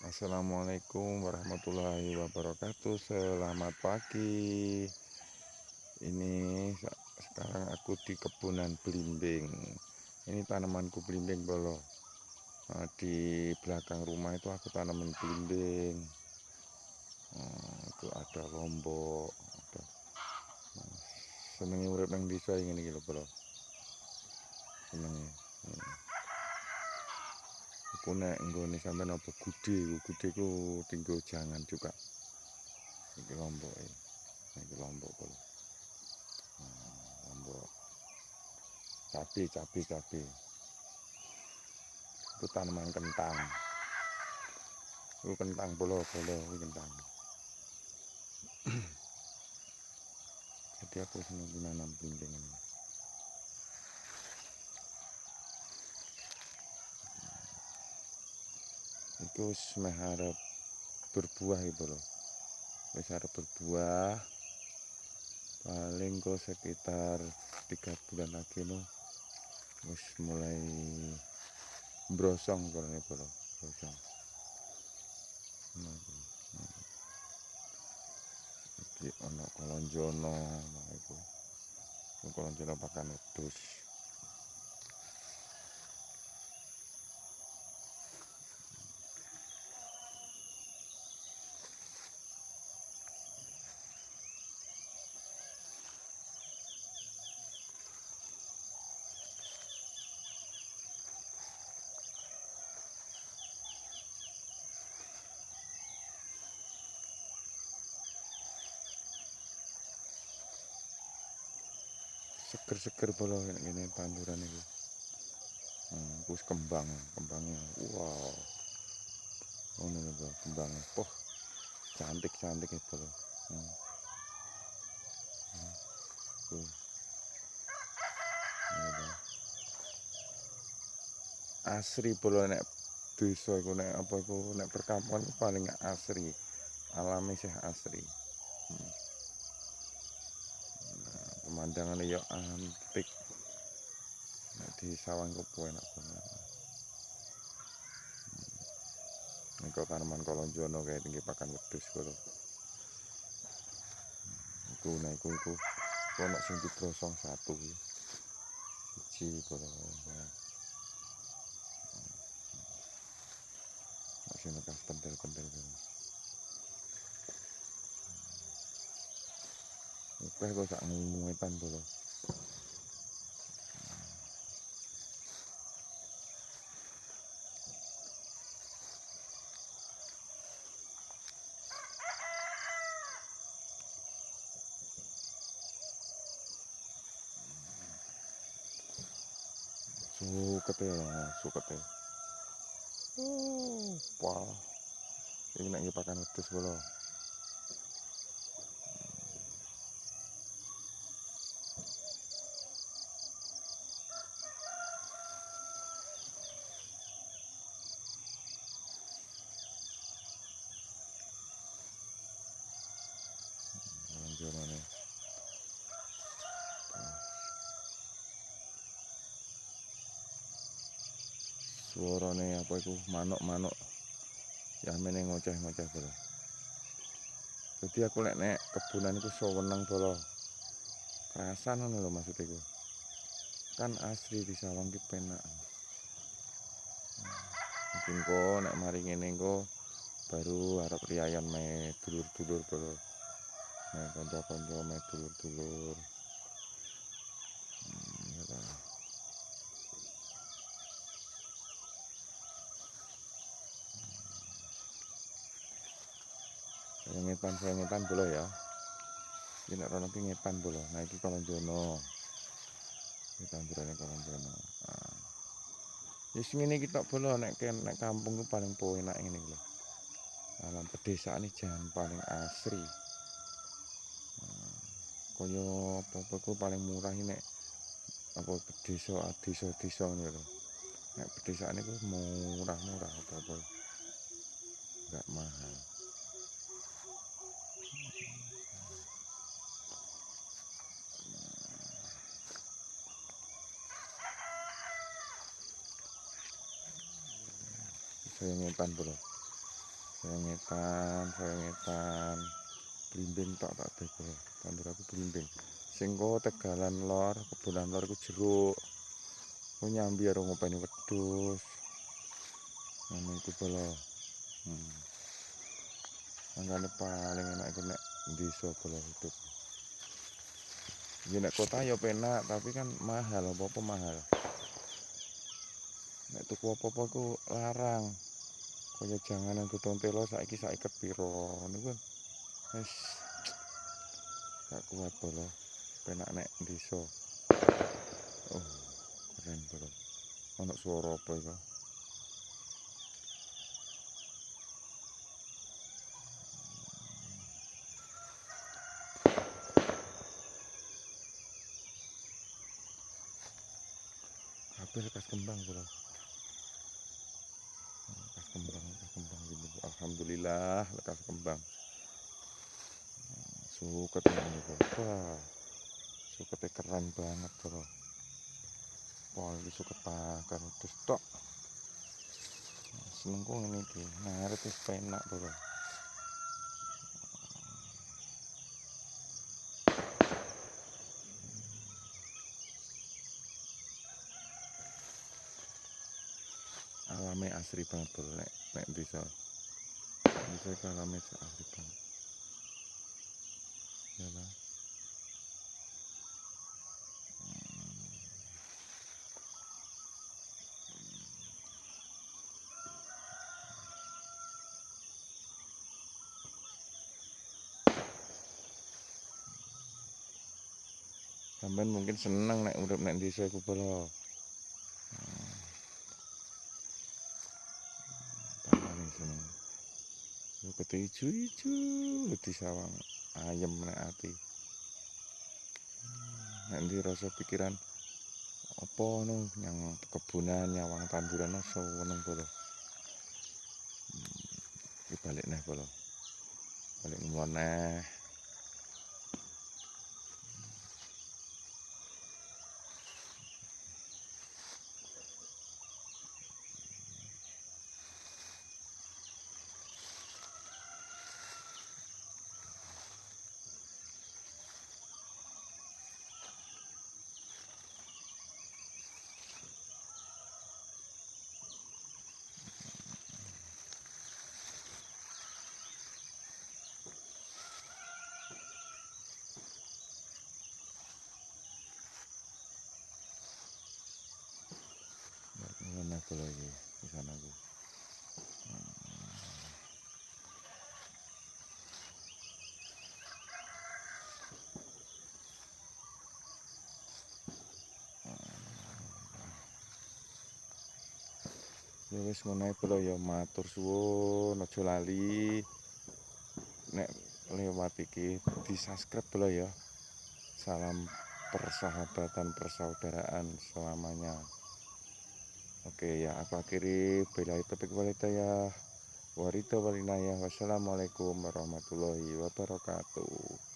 Assalamualaikum warahmatullahi wabarakatuh. Selamat pagi. Ini sekarang aku di kebunan belimbing. Ini tanamanku belimbing bolo. Nah, di belakang rumah itu aku tanaman belimbing. Itu ada lombok. Ada. Senengi urip nang desa ngene iki lho bolo. Senengi. Aku nek nggone sampean apa gude ku tinggo jangan juga. Iki lombok iki lombok bolo. Lombok cabe itu tanaman kentang. Itu kentang bolo itu kentang. Jadi aku seneng nanam belimbing ini. Itu semeh arep berbuah itu loh. Wis arep berbuah. Paling kok sekitar 3 bulan lagi no wis mulai brosong kalau ini bolo. Brosong. Iki ana kolonjono iku. Kolonjono pakan wedhus. Seger-seger bolo ini tanduran itu. Terus kembangnya. Wow. Oh ini loh kembangnya. Poh, cantik itu loh. Tuh, asri bolo nek desa iku nek apa iku nek perkampungan paling asri. Alami sih asri. Pemandangan ya antik. Nek di sawang ku enak banget. Nek tanaman kolonjono kayak tinggi pakan wedhus bolo. Iku ono sing dibrosong satu siji bolo. Masih nekas pentil-pentil bolo. Oke kok sak ngumuetan bolo. Sukete. Wah. Ini nek pakan wedhus bolo. Kolonjono. Suarane apa iku manuk-manuk yamene ngoceh-ngoceh bolo. Jadi aku nek kebunan iku seneng bolo. Kerasan ngono lho maksud iku. Kan asri di sawang ki penak. Mungkin kok nek mari ngene kok baru arep riayan me dulur-dulur bolo. Nek kanca-kanca me dulur-dulur. Ngetan bolo ya. Iki nek rono ki ngetan bolo. Nah iki kolonjono. Iki tandurane kolonjono. Wis ngene iki tok bolo nek kampung ku paling enak ngene iki lho. Alam pedesaan iki jan paling asri. Kaya apa ku paling murah nek apa desa ngono lho. Nek pedesaan iku murah apa-apa. Enggak mahal. Saya ngetan bro. sayangetan, blimbing tok tak dek. Tandur aku blimbing. Sing kok Tegalan Lor, Kebonan Lor iku jeruk. Ku nyambi karo ngopeni wedhus. Ngono iku bolo. Mangkane paling enak iku nek desa bolo hidup. Ya nek kota ya penak, tapi kan mahal, apa-apa mahal. Nek tuku apa-apa ku larang. Kaya janganan godhong telo saiki sak iket piro. Niku wis gak kuat bolo. Penak nek desa. Oh, keren bolo. Ono swara apa iku? Kabeh lekas kembang bolo. Lekas kembang gitu. Alhamdulillah lekas kembang. Suket ini bolo. Wah, suketnya keren banget bolo. Wah, ini suket bakar terus tok. Senengku ngene iki. Ngaret wis penak bolo. Alame asri banget bolo nek desa. Desa iki alame asri banget. Ya lah. Sampeyan mungkin seneng nek urip nek desa iku bolo. Paling seneng. Sukete ijo-ijo di sawang ayem nek ati. Nek ndi rasa pikiran apa ngono nyang kebunan nyawang tanduran seneng bolo. Iki balik neh bolo. Balik ngulon neh. Ngulon neh bolo iki di sana ku. Ya wis ngono ae bolo ya matur suwun aja lali nek lewat iki di-subscribe bolo ya. Salam persahabatan persaudaraan selamanya. Oke ya, aku akhiri billahi taufiq wal hidayah. Wassalamualaikum warahmatullahi wabarakatuh.